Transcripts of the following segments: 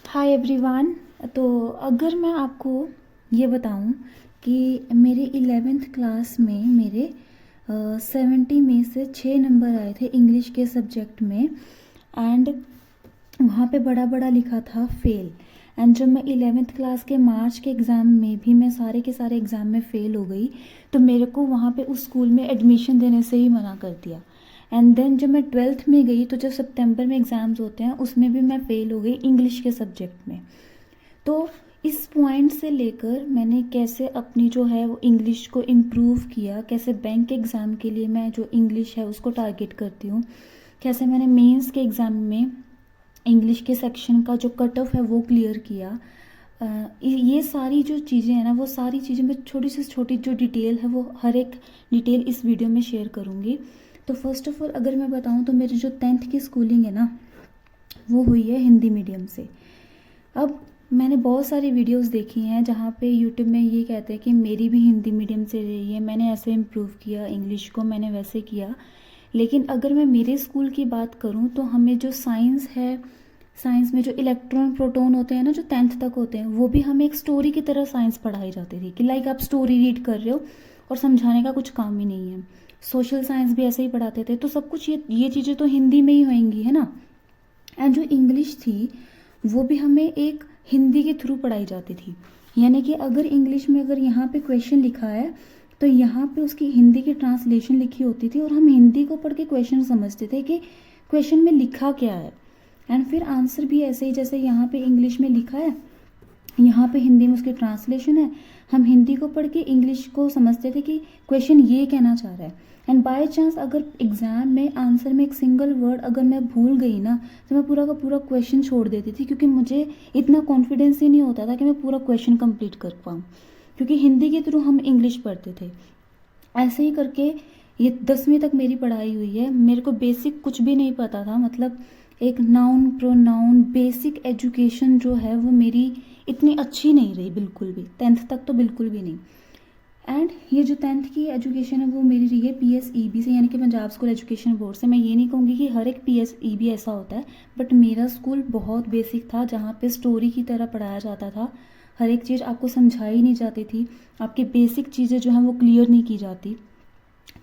Hi everyone. तो अगर मैं आपको ये बताऊं कि मेरे 11th क्लास में मेरे 70 में से 6 नंबर आए थे इंग्लिश के सब्जेक्ट में। एंड वहाँ पे बड़ा बड़ा लिखा था फेल। एंड जब मैं 11th क्लास के मार्च के एग्ज़ाम में भी मैं सारे के सारे एग्ज़ाम में फ़ेल हो गई, तो मेरे को वहाँ पे उस स्कूल में एडमिशन देने से ही मना कर दिया। एंड देन जब मैं 12th में गई तो जब सितंबर में एग्ज़ाम्स होते हैं उसमें भी मैं फ़ेल हो गई इंग्लिश के सब्जेक्ट में। तो इस पॉइंट से लेकर मैंने कैसे अपनी जो है वो इंग्लिश को इम्प्रूव किया, कैसे बैंक के एग्ज़ाम के लिए मैं जो इंग्लिश है उसको टारगेट करती हूँ, कैसे मैंने मेंस के एग्ज़ाम में इंग्लिश के सेक्शन का जो कट ऑफ है वो क्लियर किया। ये सारी जो चीज़ें हैं ना, वो सारी चीज़ें मैं छोटी से छोटी जो डिटेल है वो हर एक डिटेल इस वीडियो में शेयर करूँगी। तो फर्स्ट ऑफ ऑल अगर मैं बताऊँ तो मेरी जो 10th की स्कूलिंग है ना, वो हुई है हिंदी मीडियम से। अब मैंने बहुत सारी वीडियोस देखी हैं जहाँ पे यूट्यूब में ये कहते हैं कि मेरी भी हिंदी मीडियम से रही है, मैंने ऐसे इम्प्रूव किया इंग्लिश को, मैंने वैसे किया। लेकिन अगर मैं मेरे स्कूल की बात करूँ तो हमें जो साइंस है, साइंस में जो इलेक्ट्रॉन प्रोटॉन होते हैं ना, जो 10th तक होते हैं, वो भी हमें एक स्टोरी की तरह साइंस पढ़ाई जाती थी कि लाइक आप स्टोरी रीड कर रहे हो और समझाने का कुछ काम ही नहीं है। सोशल साइंस भी ऐसे ही पढ़ाते थे। तो सब कुछ ये चीज़ें तो हिंदी में ही होंगी, है ना। एंड जो इंग्लिश थी वो भी हमें एक हिंदी के थ्रू पढ़ाई जाती थी। यानी कि अगर इंग्लिश में अगर यहाँ पे क्वेश्चन लिखा है तो यहाँ पे उसकी हिंदी की ट्रांसलेशन लिखी होती थी और हम हिंदी को पढ़ के क्वेश्चन समझते थे कि क्वेश्चन में लिखा क्या है। एंड फिर आंसर भी ऐसे ही, जैसे यहाँ पे इंग्लिश में लिखा है, यहाँ पे हिंदी में उसकी ट्रांसलेशन है, हम हिंदी को पढ़ के इंग्लिश को समझते थे कि क्वेश्चन ये कहना चाह रहा है। एंड बाय चांस अगर एग्ज़ाम में आंसर में एक सिंगल वर्ड अगर मैं भूल गई ना, तो मैं पूरा का पूरा क्वेश्चन छोड़ देती थी, क्योंकि मुझे इतना कॉन्फिडेंस ही नहीं होता था कि मैं पूरा क्वेश्चन कंप्लीट कर पाऊँ, क्योंकि हिंदी के थ्रू हम इंग्लिश पढ़ते थे। ऐसे ही करके ये 10वीं तक मेरी पढ़ाई हुई है। मेरे को बेसिक कुछ भी नहीं पता था, मतलब एक नाउन प्रोनाउन बेसिक एजुकेशन जो है वो मेरी इतनी अच्छी नहीं रही बिल्कुल भी, 10th तक तो बिल्कुल भी नहीं। एंड ये जो 10th की एजुकेशन है वो मेरी रही है PSEB से, यानी कि पंजाब स्कूल एजुकेशन बोर्ड से। मैं ये नहीं कहूँगी कि हर एक PSEB ऐसा होता है, बट मेरा स्कूल बहुत बेसिक था, जहाँ पे स्टोरी की तरह पढ़ाया जाता था। हर एक चीज़ आपको समझाई नहीं जाती थी, आपकी बेसिक चीज़ें जो हैं वो क्लियर नहीं की जाती।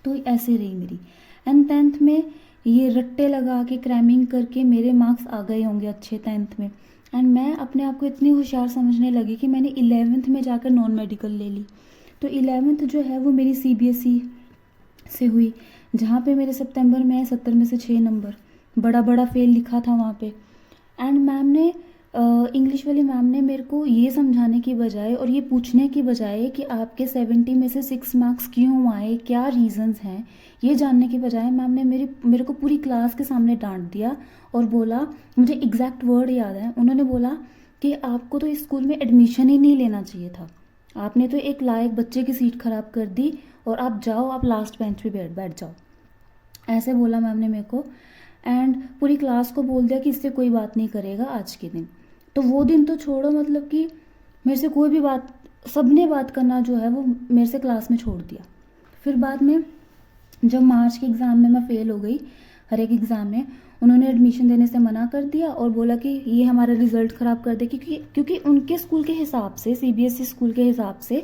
तो ऐसे रही मेरी। एंड 10th में ये रट्टे लगा के क्रैमिंग करके मेरे मार्क्स आ गए होंगे अच्छे 10th में। एंड मैं अपने आप को इतनी होशियार समझने लगी कि मैंने 11th में जाकर नॉन मेडिकल ले ली। तो 11th जो है वो मेरी CBSE से हुई, जहाँ पे मेरे सितंबर में 70 में से 6 नंबर, बड़ा बड़ा फेल लिखा था वहाँ पे। एंड मैम ने इंग्लिश वाली मैम ने मेरे को ये समझाने की बजाय और ये पूछने की बजाय कि आपके 70 में से 6 मार्क्स क्यों आए, क्या रीज़न्स हैं, ये जानने की बजाय मैम ने मेरे को पूरी क्लास के सामने डांट दिया और बोला, मुझे एग्जैक्ट वर्ड याद है, उन्होंने बोला कि आपको तो इस स्कूल में एडमिशन ही नहीं लेना चाहिए था, आपने तो एक लायक बच्चे की सीट खराब कर दी और आप जाओ, आप लास्ट बेंच पे बैठ जाओ। ऐसे बोला मैम ने मेरे को। एंड पूरी क्लास को बोल दिया कि इससे कोई बात नहीं करेगा आज के दिन। तो वो दिन तो छोड़ो, मतलब कि मेरे से कोई भी बात, सबने बात करना जो है वो मेरे से क्लास में छोड़ दिया। फिर बाद में जब मार्च के एग्ज़ाम में मैं फ़ेल हो गई, हर एक एग्ज़ाम में उन्होंने एडमिशन देने से मना कर दिया और बोला कि ये हमारा रिज़ल्ट ख़राब कर दे, क्योंकि उनके स्कूल के हिसाब से, CBSE स्कूल के हिसाब से,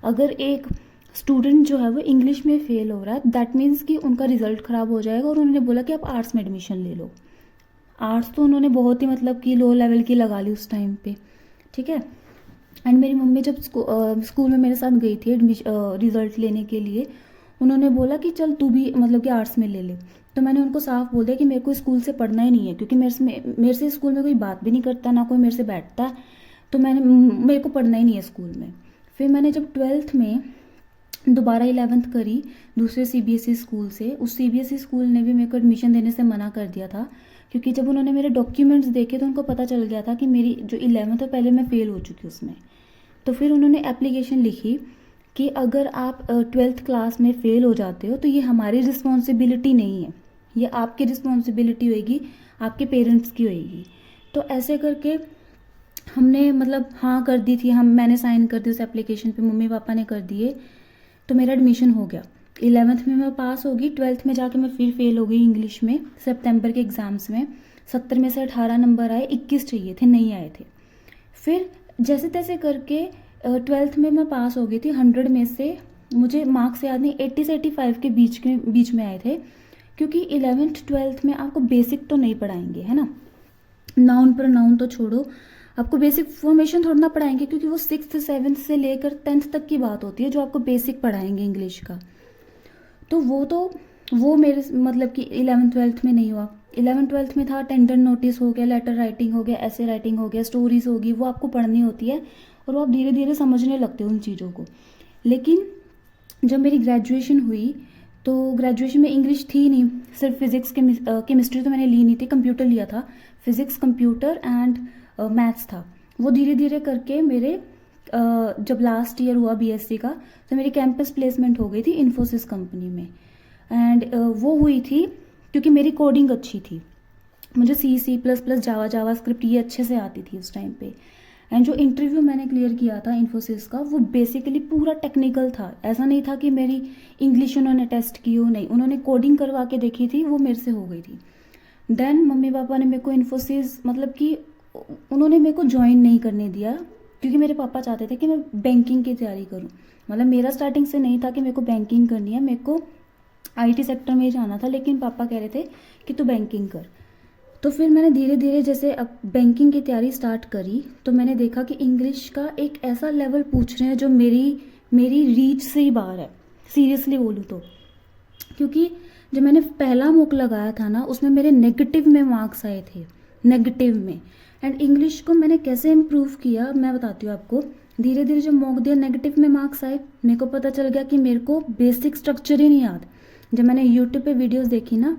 अगर एक स्टूडेंट जो है वो इंग्लिश में फ़ेल हो रहा है, दैट मीन्स कि उनका रिज़ल्ट ख़राब हो जाएगा। और उन्होंने बोला कि आप आर्ट्स में एडमिशन ले लो। आर्ट्स तो उन्होंने बहुत ही मतलब कि लो लेवल की लगा ली उस टाइम पे, ठीक है। एंड मेरी मम्मी जब स्कूल में मेरे साथ गई थी रिज़ल्ट लेने के लिए, उन्होंने बोला कि चल तू भी मतलब कि आर्ट्स में ले ले। तो मैंने उनको साफ बोल दिया कि मेरे को स्कूल से पढ़ना ही नहीं है, क्योंकि मेरे से स्कूल में कोई बात भी नहीं करता, ना कोई मेरे से बैठता है, तो मेरे को पढ़ना ही नहीं है स्कूल में। फिर मैंने जब 12th में दोबारा 11th करी दूसरे CBSE स्कूल से, उस CBSE स्कूल ने भी मेरे को एडमिशन देने से मना कर दिया था, क्योंकि जब उन्होंने मेरे डॉक्यूमेंट्स देखे तो उनको पता चल गया था कि मेरी जो 11th है पहले मैं फ़ेल हो चुकी उसमें। तो फिर उन्होंने एप्लीकेशन लिखी कि अगर आप 12th क्लास में फ़ेल हो जाते हो तो ये हमारी रिस्पॉन्सिबिलिटी नहीं है, ये आपकी रिस्पॉन्सिबिलिटी होएगी, आपके पेरेंट्स की होएगी। तो ऐसे करके हमने मतलब हाँ कर दी थी, मैंने साइन कर दी उस एप्लीकेशन पे, मम्मी पापा ने कर दिए, तो मेरा एडमिशन हो गया। 11th में मैं पास होगी, 12th में जाके मैं फिर फेल हो गई इंग्लिश में सितंबर के एग्ज़ाम्स में। 70 में से 18 नंबर आए, 21 चाहिए थे, नहीं आए थे। फिर जैसे तैसे करके 12th में मैं पास हो गई थी। 100 में से मुझे मार्क्स याद नहीं, 80 से 85 के बीच में आए थे, क्योंकि 11th 12th में आपको बेसिक तो नहीं पढ़ाएंगे, है ना। नाउन पर नाउन तो छोड़ो, आपको बेसिक फॉर्मेशन थोड़ा ना पढ़ाएंगे, क्योंकि वो 6th 7th से लेकर 10th तक की बात होती है जो आपको बेसिक पढ़ाएंगे इंग्लिश का। तो वो मेरे मतलब कि 11th 12th में नहीं हुआ। 11th 12th में था टेंडर नोटिस हो गया, लेटर राइटिंग हो गया, ऐसे राइटिंग हो गया, स्टोरीज होगी, वो आपको पढ़नी होती है और वो आप धीरे धीरे समझने लगते हो उन चीज़ों को। लेकिन जब मेरी ग्रेजुएशन हुई तो ग्रेजुएशन में इंग्लिश थी नहीं, सिर्फ फिजिक्स केमिस्ट्री तो मैंने ली नहीं थी, कंप्यूटर लिया था, फिजिक्स कंप्यूटर एंड मैथ्स था। वो धीरे धीरे करके मेरे जब लास्ट ईयर हुआ बीएससी का तो मेरी कैंपस प्लेसमेंट हो गई थी इन्फोसिस कंपनी में। एंड वो हुई थी क्योंकि मेरी कोडिंग अच्छी थी, मुझे C++, जावा स्क्रिप्ट ये अच्छे से आती थी उस टाइम पे। एंड जो इंटरव्यू मैंने क्लियर किया था इन्फोसिस का वो बेसिकली पूरा टेक्निकल था, ऐसा नहीं था कि मेरी इंग्लिश उन्होंने टेस्ट की हो, नहीं, उन्होंने कोडिंग करवा के देखी थी, वो मेरे से हो गई थी। देन मम्मी पापा ने मेरे को इन्फोसिस मतलब कि उन्होंने मेरे को ज्वाइन नहीं करने दिया, क्योंकि मेरे पापा चाहते थे कि मैं बैंकिंग की तैयारी करूँ। मतलब मेरा स्टार्टिंग से नहीं था कि मेरे को बैंकिंग करनी है, मेरे को IT सेक्टर में ही जाना था, लेकिन पापा कह रहे थे कि तू बैंकिंग कर। तो फिर मैंने धीरे धीरे जैसे अब बैंकिंग की तैयारी स्टार्ट करी तो मैंने देखा कि इंग्लिश का एक ऐसा लेवल पूछ रहे हैं जो मेरी रीच से ही बाहर है, सीरियसली बोलूँ तो। क्योंकि जब मैंने पहला मॉक लगाया था ना उसमें मेरे नेगेटिव में मार्क्स आए थे, नेगेटिव में। एंड इंग्लिश को मैंने कैसे इम्प्रूव किया मैं बताती हूँ आपको। धीरे धीरे जब मॉक दिया नेगेटिव में मार्क्स आए, मेरे को पता चल गया कि मेरे को बेसिक स्ट्रक्चर ही नहीं याद। जब मैंने यूट्यूब पे वीडियोस देखी ना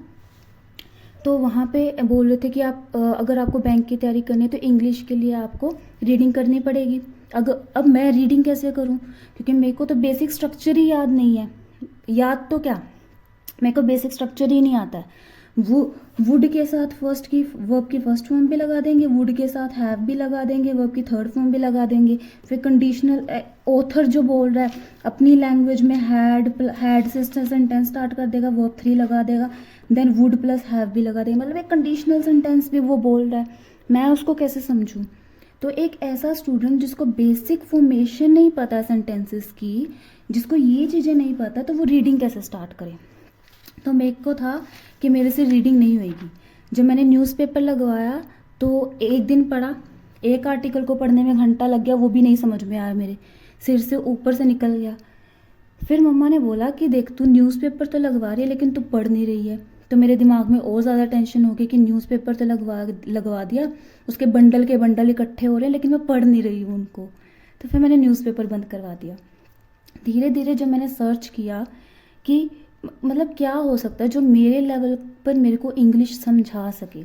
तो वहाँ पे बोल रहे थे कि आप अगर आपको बैंक की तैयारी करनी है तो इंग्लिश के लिए आपको रीडिंग करनी पड़ेगी। अब मैं रीडिंग कैसे करूँ, क्योंकि मेरे को तो बेसिक स्ट्रक्चर ही याद नहीं है। याद तो क्या, मेरे को बेसिक स्ट्रक्चर ही नहीं आता है। वुड के साथ वर्ब की फर्स्ट फॉर्म भी लगा देंगे, वुड के साथ हैव भी लगा देंगे, वर्ब की थर्ड फॉर्म भी लगा देंगे। फिर कंडीशनल ऑथर जो बोल रहा है अपनी लैंग्वेज में हैड से सेंटेंस स्टार्ट कर देगा, वर्ब 3 लगा देगा, देन वुड प्लस हैव भी लगा देगा। मतलब एक कंडीशनल सेंटेंस भी वो बोल रहा है, मैं उसको कैसे समझूं। तो एक ऐसा स्टूडेंट जिसको बेसिक फॉर्मेशन नहीं पता सेंटेंसेस की, जिसको ये चीज़ें नहीं पता, तो वो रीडिंग कैसे स्टार्ट करे। तो मेरे को था कि मेरे से रीडिंग नहीं होएगी। जब मैंने न्यूज़पेपर लगवाया तो एक दिन पढ़ा, एक आर्टिकल को पढ़ने में घंटा लग गया, वो भी नहीं समझ में आया, मेरे सिर से ऊपर से निकल गया। फिर मम्मा ने बोला कि देख तू न्यूज़पेपर तो लगवा रही है लेकिन तू पढ़ नहीं रही है। तो मेरे दिमाग में और ज़्यादा टेंशन हो गई कि न्यूज़पेपर तो लगवा दिया, उसके बंडल के बंडल इकट्ठे हो रहे हैं लेकिन मैं पढ़ नहीं रही हूँ उनको। तो फिर मैंने न्यूज़पेपर बंद करवा दिया। धीरे धीरे जब मैंने सर्च किया कि मतलब क्या हो सकता है जो मेरे लेवल पर मेरे को इंग्लिश समझा सके,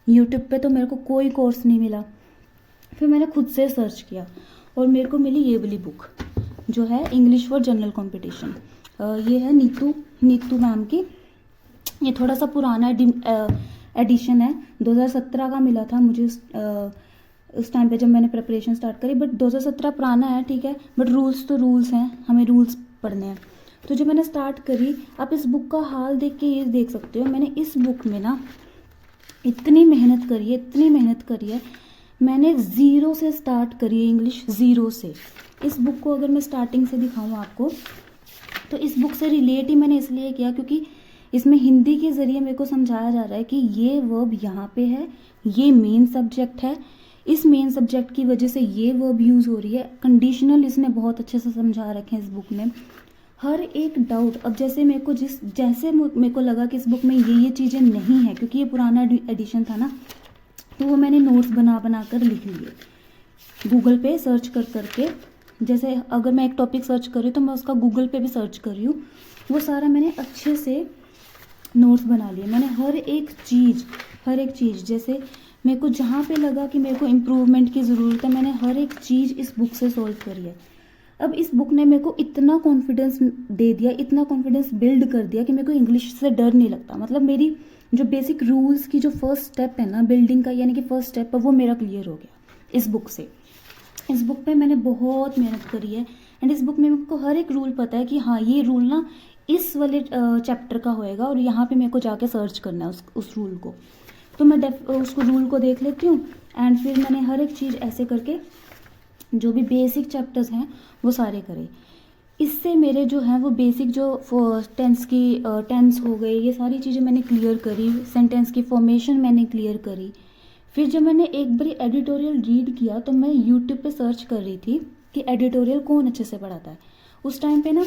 यूट्यूब पे तो मेरे को कोई कोर्स नहीं मिला। फिर मैंने खुद से सर्च किया और मेरे को मिली ये वाली बुक जो है इंग्लिश फॉर जनरल कंपटीशन। ये है नीतू मैम की। ये थोड़ा सा पुराना एडिशन है, 2017 का मिला था मुझे उस टाइम पे जब मैंने प्रिपरेशन स्टार्ट करी। बट 2017 पुराना है, ठीक है, बट रूल्स तो रूल्स हैं, हमें रूल्स पढ़ने हैं। तो जब मैंने स्टार्ट करी, आप इस बुक का हाल देख के ये देख सकते हो, मैंने इस बुक में ना इतनी मेहनत करी है। मैंने 0 से स्टार्ट करी है इंग्लिश, 0 से। इस बुक को अगर मैं स्टार्टिंग से दिखाऊं आपको तो इस बुक से रिलेट ही मैंने इसलिए किया क्योंकि इसमें हिंदी के ज़रिए मेरे को समझाया जा रहा है कि ये वर्ब यहाँ पे है, ये मेन सब्जेक्ट है, इस मेन सब्जेक्ट की वजह से ये वर्ब यूज़ हो रही है। कंडीशनल इसने बहुत अच्छे से समझा रखे हैं इस बुक में, हर एक डाउट। अब जैसे मेरे को लगा कि इस बुक में ये चीज़ें नहीं है क्योंकि ये पुराना एडिशन था ना, तो वो मैंने नोट्स बना कर लिख लिए गूगल पे सर्च करके। जैसे अगर मैं एक टॉपिक सर्च कर रही हूँ तो मैं उसका गूगल पे भी सर्च कर रही हूँ, वो सारा मैंने अच्छे से नोट्स बना लिए। मैंने हर एक चीज़ जैसे मेरे को जहाँ पे लगा कि मेरे को इम्प्रूवमेंट की ज़रूरत है, मैंने हर एक चीज़ इस बुक से सॉल्व करी है। अब इस बुक ने मेरे को इतना कॉन्फिडेंस दे दिया, इतना कॉन्फिडेंस बिल्ड कर दिया कि मेरे को इंग्लिश से डर नहीं लगता। मतलब मेरी जो बेसिक रूल्स की जो फर्स्ट स्टेप है ना बिल्डिंग का, यानी कि फर्स्ट स्टेप है, वो मेरा क्लियर हो गया इस बुक से। इस बुक पे मैंने बहुत मेहनत करी है एंड इस बुक में मेरे को हर एक रूल पता है कि हाँ ये रूल ना इस वाले चैप्टर का होएगा और यहाँ पे मेरे को जाके सर्च करना है उस रूल को। तो मैं उसको रूल को देख लेती हूँ एंड फिर मैंने हर एक चीज़ ऐसे करके जो भी बेसिक चैप्टर्स हैं वो सारे करे। इससे मेरे जो हैं वो बेसिक जो टेंस हो गए, ये सारी चीज़ें मैंने क्लियर करी, सेंटेंस की फॉर्मेशन मैंने क्लियर करी। फिर जब मैंने एक बारी एडिटोरियल रीड किया तो मैं यूट्यूब पे सर्च कर रही थी कि एडिटोरियल कौन अच्छे से पढ़ाता है। उस टाइम पे ना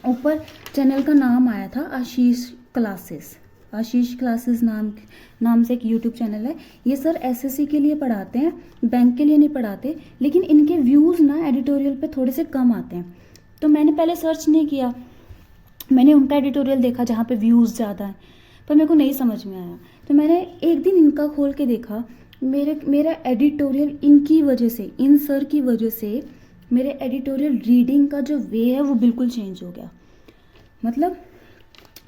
ऊपर चैनल का नाम आया था आशीष क्लासेस। आशीष क्लासेस नाम से एक यूट्यूब चैनल है। ये सर एसएससी के लिए पढ़ाते हैं, बैंक के लिए नहीं पढ़ाते, लेकिन इनके व्यूज़ ना एडिटोरियल पे थोड़े से कम आते हैं। तो मैंने पहले सर्च नहीं किया, मैंने उनका एडिटोरियल देखा जहाँ पे व्यूज़ ज़्यादा हैं, पर मेरे को नहीं समझ में आया। तो मैंने एक दिन इनका खोल के देखा, मेरा एडिटोरियल इनकी वजह से, इन सर की वजह से मेरे एडिटोरियल रीडिंग का जो वे है वो बिल्कुल चेंज हो गया। मतलब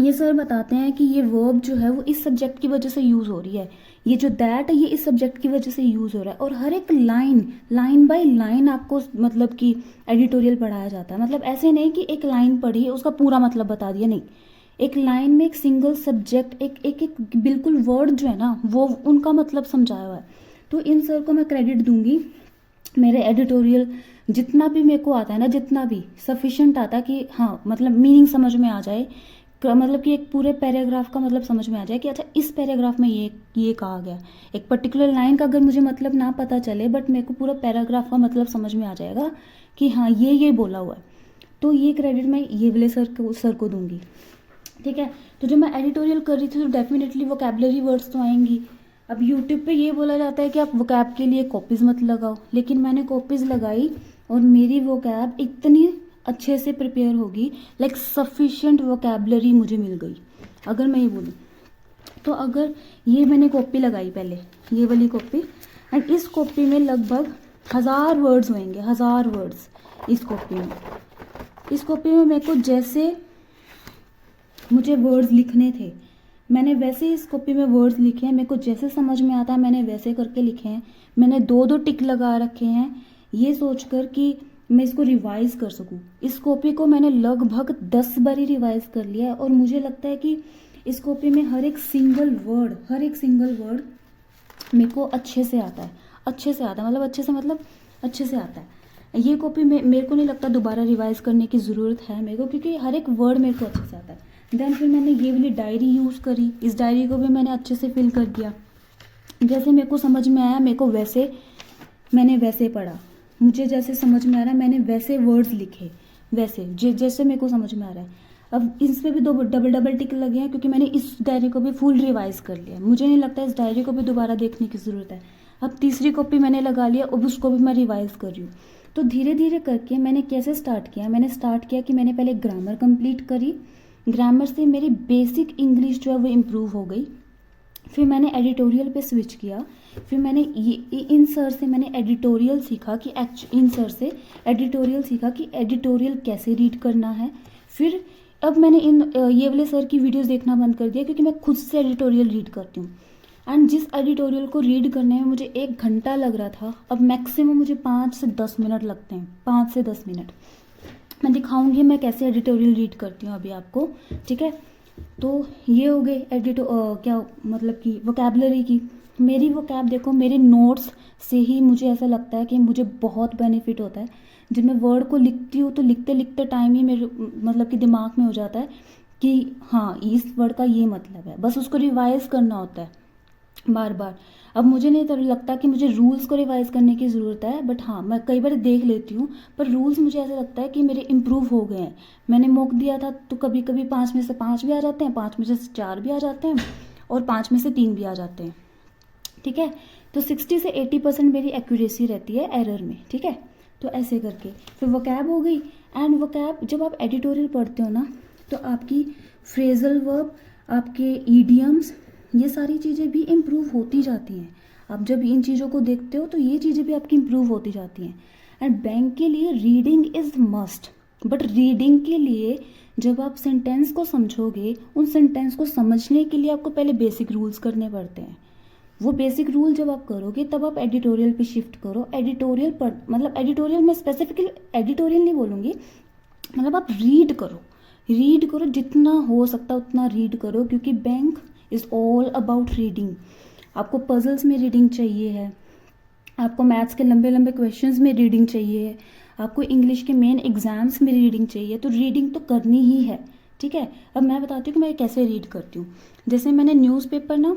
ये सर बताते हैं कि ये वर्ब जो है वो इस सब्जेक्ट की वजह से यूज़ हो रही है, ये जो दैट है ये इस सब्जेक्ट की वजह से यूज़ हो रहा है। और हर एक लाइन बाय लाइन आपको मतलब कि एडिटोरियल पढ़ाया जाता है। मतलब ऐसे नहीं कि एक लाइन पढ़ी उसका पूरा मतलब बता दिया, नहीं, एक लाइन में एक सिंगल सब्जेक्ट, एक बिल्कुल वर्ड जो है ना वो उनका मतलब समझाया हुआ है। तो इन सर को मैं क्रेडिट दूंगी। मेरे एडिटोरियल जितना भी मेरे को आता है ना, जितना भी सफिशेंट आता है कि हाँ मतलब मीनिंग समझ में आ जाए, मतलब कि एक पूरे पैराग्राफ का मतलब समझ में आ जाए कि अच्छा इस पैराग्राफ में ये कहा गया। एक पर्टिकुलर लाइन का अगर मुझे मतलब ना पता चले बट मेरे को पूरा पैराग्राफ का मतलब समझ में आ जाएगा कि हाँ ये बोला हुआ है, तो ये क्रेडिट मैं ये वाले सर को दूंगी। ठीक है। तो जब मैं एडिटोरियल कर रही थी तो डेफिनेटली वोकैबुलरी वर्ड्स तो आएंगी। अब यूट्यूब पे ये बोला जाता है कि आप वोकैब के लिए कॉपीज मत लगाओ, लेकिन मैंने कॉपीज लगाई और मेरी वोकैब इतनी अच्छे से प्रिपेयर होगी, लाइक सफिशिएंट वोकैबुलरी मुझे मिल गई। अगर मैं ये बोलूँ तो अगर ये मैंने कॉपी लगाई पहले, ये वाली कॉपी, एंड इस कॉपी में लगभग 1000 वर्ड्स होंगे, 1000 वर्ड्स इस कॉपी में। इस कॉपी में मेरे को जैसे मुझे वर्ड्स लिखने थे मैंने वैसे इस कॉपी में वर्ड्स लिखे हैं, मेरे को जैसे समझ में आता है मैंने वैसे करके लिखे हैं। मैंने 2-2 टिक लगा रखे हैं ये सोचकर कि मैं इसको रिवाइज कर सकूं। इस कॉपी को मैंने लगभग 10 बारी रिवाइज कर लिया है और मुझे लगता है कि इस कॉपी में हर एक सिंगल वर्ड मेरे को अच्छे से आता है, मतलब अच्छे से आता है। ये कॉपी में मेरे को नहीं लगता दोबारा रिवाइज करने की ज़रूरत है मेरे को, क्योंकि हर एक वर्ड मेरे को अच्छे से आता है। देन फिर मैंने ये वाली डायरी यूज़ करी, इस डायरी को भी मैंने अच्छे से फिल कर दिया। जैसे मेरे को समझ में आया मैंने वैसे पढ़ा, मुझे जैसे समझ में आ रहा है मैंने वैसे वर्ड्स लिखे, वैसे जैसे मेरे को समझ में आ रहा है। अब इस पर भी 2 डबल टिक लगे हैं क्योंकि मैंने इस डायरी को भी फुल रिवाइज कर लिया। मुझे नहीं लगता इस डायरी को भी दोबारा देखने की ज़रूरत है। अब तीसरी कॉपी मैंने लगा लिया, अब उसको भी मैं रिवाइज कर रही हूँ। तो धीरे धीरे करके मैंने कैसे स्टार्ट किया, कि मैंने पहले ग्रामर कंप्लीट करी। ग्रामर से मेरी बेसिक इंग्लिश जो है वो इम्प्रूव हो गई। फिर मैंने एडिटोरियल पे स्विच किया। फिर मैंने इन सर से मैंने एडिटोरियल सीखा कि एडिटोरियल कैसे रीड करना है। फिर अब मैंने ये वाले सर की वीडियोस देखना बंद कर दिया क्योंकि मैं खुद से एडिटोरियल रीड करती हूँ। एंड जिस एडिटोरियल को रीड करने में मुझे 1 घंटा लग रहा था, अब मैक्सिमम मुझे 5 से 10 मिनट लगते हैं, 5 से 10 मिनट। मैं दिखाऊंगी मैं कैसे एडिटोरियल रीड करती हूँ अभी आपको। ठीक है। तो ये हो गई क्या मतलब कि वोकैबुलरी की। मेरी वोकैब देखो, मेरे नोट्स से ही मुझे ऐसा लगता है कि मुझे बहुत बेनिफिट होता है। जब मैं वर्ड को लिखती हूँ तो लिखते लिखते टाइम ही मेरे मतलब कि दिमाग में हो जाता है कि हाँ इस वर्ड का ये मतलब है, बस उसको रिवाइज करना होता है बार बार। अब मुझे नहीं तो लगता कि मुझे रूल्स को रिवाइज करने की ज़रूरत है, बट हाँ मैं कई बार देख लेती हूँ, पर रूल्स मुझे ऐसा लगता है कि मेरे इम्प्रूव हो गए हैं। मैंने मॉक दिया था तो कभी कभी 5 में से 5 भी आ जाते हैं, 5 में से 4 भी आ जाते हैं और 5 में से 3 भी आ जाते हैं। ठीक है। तो 60 से 80% मेरी एक्यूरेसी रहती है एरर में। ठीक है। तो ऐसे करके फिर वोकैब हो गई। एंड वोकैब जब आप एडिटोरियल पढ़ते हो ना तो आपकी फ्रेजल वर्ब, आपके ईडियम्स, ये सारी चीज़ें भी इम्प्रूव होती जाती हैं। आप जब इन चीज़ों को देखते हो तो ये चीज़ें भी आपकी इम्प्रूव होती जाती हैं। एंड बैंक के लिए reading is must, but reading के लिए जब आप सेंटेंस को समझोगे, उन सेंटेंस को समझने के लिए आपको पहले बेसिक रूल्स करने पड़ते हैं। वो बेसिक रूल जब आप करोगे तब आप एडिटोरियल पे शिफ्ट करो। एडिटोरियल पर मतलब एडिटोरियल में स्पेसिफिकली एडिटोरियल नहीं बोलूँगी, मतलब आप रीड करो जितना हो सकता उतना रीड करो, क्योंकि bank is all about reading. आपको पजल्स में रीडिंग चाहिए है, आपको मैथ्स के लंबे लंबे क्वेश्चंस में रीडिंग चाहिए, आपको इंग्लिश के मेन एग्जाम्स में रीडिंग चाहिए, तो रीडिंग तो करनी ही है, ठीक है। अब मैं बताती हूँ कि मैं कैसे रीड करती हूँ। जैसे मैंने न्यूज़पेपर ना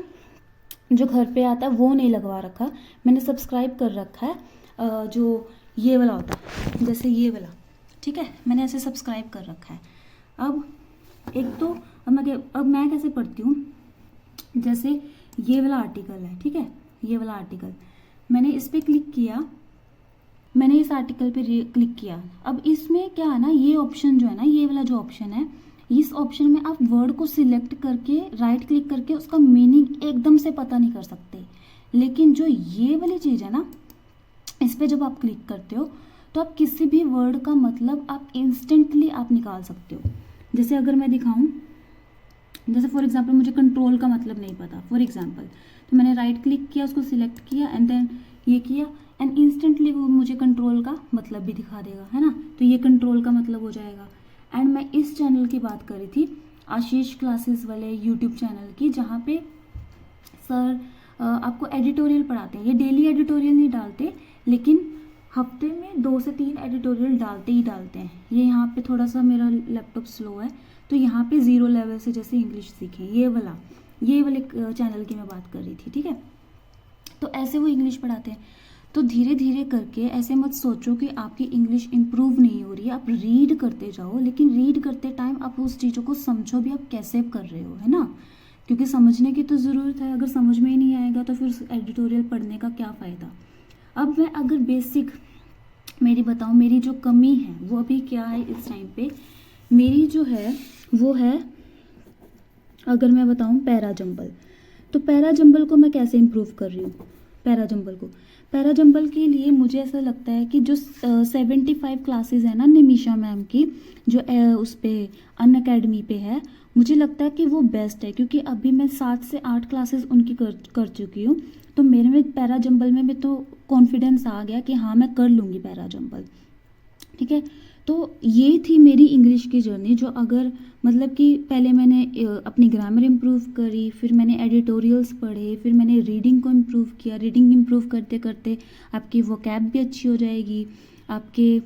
जो घर पे आता है वो नहीं लगवा रखा, मैंने सब्सक्राइब कर रखा है जो ये वाला होता है, जैसे ये वाला, ठीक है, मैंने ऐसे सब्सक्राइब कर रखा है। अब एक तो अब मैं कैसे पढ़ती हूँ, जैसे ये वाला आर्टिकल है, ठीक है, ये वाला आर्टिकल मैंने इस पर क्लिक किया, मैंने इस आर्टिकल पे क्लिक किया। अब इसमें क्या है ना, ये ऑप्शन जो है ना, ये वाला जो ऑप्शन है, इस ऑप्शन में आप वर्ड को सिलेक्ट करके राइट क्लिक करके उसका मीनिंग एकदम से पता नहीं कर सकते। लेकिन जो ये वाली चीज़ है ना, इस पर जब आप क्लिक करते हो तो आप किसी भी वर्ड का मतलब आप इंस्टेंटली आप निकाल सकते हो। जैसे अगर मैं दिखाऊं, जैसे फॉर एग्जांपल मुझे कंट्रोल का मतलब नहीं पता, फॉर एग्जांपल, तो मैंने राइट क्लिक किया, उसको सिलेक्ट किया एंड देन ये किया एंड इंस्टेंटली वो मुझे कंट्रोल का मतलब भी दिखा देगा, है ना। तो ये कंट्रोल का मतलब हो जाएगा। एंड मैं इस चैनल की बात कर रही थी, आशीष क्लासेस वाले यूट्यूब चैनल की, जहाँ पे सर आपको एडिटोरियल पढ़ाते हैं। ये डेली एडिटोरियल नहीं डालते, लेकिन हफ्ते में 2 से 3 एडिटोरियल डालते ही डालते हैं। ये यहाँ पे थोड़ा सा मेरा लैपटॉप स्लो है, तो यहाँ पे 0 लेवल से जैसे इंग्लिश सीखें, ये वाले चैनल की मैं बात कर रही थी, ठीक है। तो ऐसे वो इंग्लिश पढ़ाते हैं। तो धीरे धीरे करके ऐसे मत सोचो कि आपकी इंग्लिश इम्प्रूव नहीं हो रही है, आप रीड करते जाओ, लेकिन रीड करते टाइम आप उस चीज़ों को समझो भी, आप कैसे कर रहे हो, है ना। क्योंकि समझने की तो ज़रूरत है, अगर समझ में ही नहीं आएगा तो फिर एडिटोरियल पढ़ने का क्या फ़ायदा। अब मैं अगर बेसिक मेरी बताऊँ, मेरी जो कमी है वो अभी क्या है इस टाइम पे, मेरी जो है वो है, अगर मैं बताऊँ पैरा जंबल, तो पैरा जंबल को मैं कैसे इम्प्रूव कर रही हूँ। पैरा जंबल के लिए मुझे ऐसा लगता है कि जो 75 क्लासेस है ना निमिषा मैम की, जो उस पर अनअकैडमी पे है, मुझे लगता है कि वो बेस्ट है, क्योंकि अभी मैं 7 से 8 क्लासेस उनकी कर चुकी हूँ। तो मेरे में पैरा जंबल में तो कॉन्फिडेंस आ गया कि हाँ मैं कर लूँगी पैरा जंबल, ठीक है। तो ये थी मेरी इंग्लिश की जर्नी, जो अगर मतलब कि पहले मैंने अपनी ग्रामर इम्प्रूव करी, फिर मैंने एडिटोरियल्स पढ़े, फिर मैंने रीडिंग को इम्प्रूव किया। रीडिंग इम्प्रूव करते करते आपकी वोकैब भी अच्छी हो जाएगी, आपके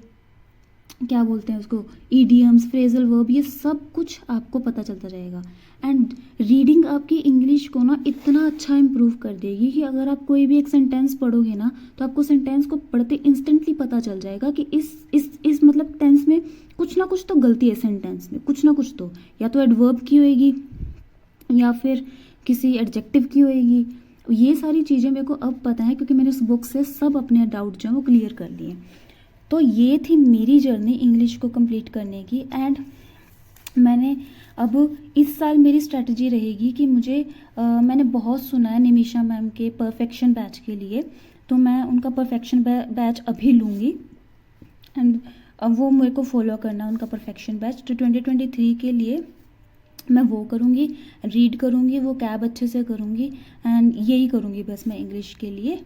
क्या बोलते हैं उसको, ईडियम्स, फ्रेजल वर्ब, ये सब कुछ आपको पता चलता जाएगा। एंड रीडिंग आपकी इंग्लिश को ना इतना अच्छा इम्प्रूव कर देगी कि अगर आप कोई भी एक सेंटेंस पढ़ोगे ना, तो आपको सेंटेंस को पढ़ते इंस्टेंटली पता चल जाएगा कि इस मतलब टेंस में कुछ ना कुछ तो गलती है, सेंटेंस में कुछ ना कुछ तो, या तो एडवर्ब की होएगी या फिर किसी एडजेक्टिव की होएगी। ये सारी चीज़ें मेरे को अब पता है, क्योंकि मैंने उस बुक से सब अपने डाउट जो है वो क्लियर कर लिए। तो ये थी मेरी जर्नी इंग्लिश को कंप्लीट करने की। एंड मैंने अब इस साल मेरी स्ट्रेटजी रहेगी कि मैंने बहुत सुना है निमिषा मैम के परफेक्शन बैच के लिए, तो मैं उनका परफेक्शन बैच अभी लूँगी। एंड अब वो मेरे को फॉलो करना है उनका परफेक्शन बैच। तो 2023 के लिए मैं वो करूँगी, रीड करूँगी, वो कैब अच्छे से करूँगी एंड यही करूँगी बस मैं इंग्लिश के लिए।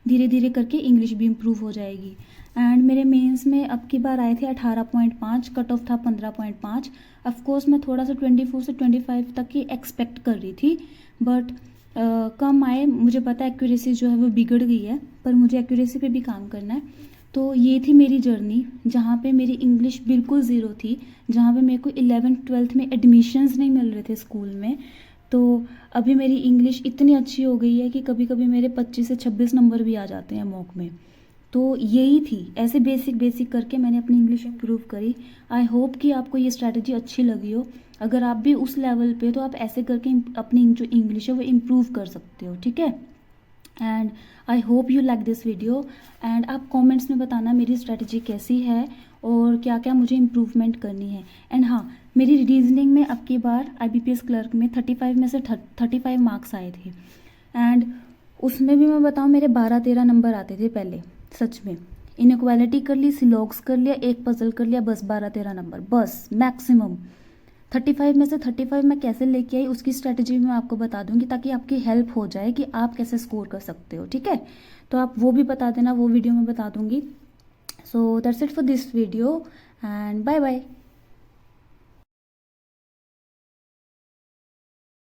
धीरे धीरे करके इंग्लिश भी इम्प्रूव हो जाएगी। एंड मेरे मेंस में अब की बार आए थे 18.5, कट ऑफ था 15.5। ऑफकोर्स मैं थोड़ा सा 24 से 25 तक ही एक्सपेक्ट कर रही थी, बट कम आए। मुझे पता है एक्यूरेसी जो है वो बिगड़ गई है, पर मुझे एक्यूरेसी पे भी काम करना है। तो ये थी मेरी जर्नी, जहाँ पे मेरी इंग्लिश बिल्कुल ज़ीरो थी, जहाँ पे मेरे को 11th-12th में एडमिशन्स नहीं मिल रहे थे स्कूल में। तो अभी मेरी इंग्लिश इतनी अच्छी हो गई है कि कभी कभी मेरे 25 से 26 नंबर भी आ जाते हैं मॉक में। तो यही थी, ऐसे बेसिक करके मैंने अपनी इंग्लिश इम्प्रूव करी। आई होप कि आपको ये स्ट्रैटेजी अच्छी लगी हो। अगर आप भी उस लेवल पे, तो आप ऐसे करके अपनी जो इंग्लिश है वो इम्प्रूव कर सकते हो, ठीक है। And I hope you like this video. And आप कमेंट्स में बताना मेरी स्ट्रैटेजी कैसी है और क्या क्या मुझे इम्प्रूवमेंट करनी है। एंड हाँ, मेरी रीजनिंग में अब की बार IBPS क्लर्क में 35 में से 35 मार्क्स आए थे। एंड उसमें भी मैं बताऊँ, मेरे 12-13 नंबर आते थे पहले, सच में। इनइक्वालिटी कर ली, सिलॉग्स कर लिया, एक पजल कर लिया, बस 12-13 नंबर, बस मैक्सिमम। 35 में से 35 मैं कैसे लेके आई उसकी स्ट्रैटेजी मैं आपको बता दूंगी, ताकि आपकी हेल्प हो जाए कि आप कैसे स्कोर कर सकते हो, ठीक है। तो आप वो भी बता देना, वो वीडियो में बता दूंगी। So that's it for this video and bye bye.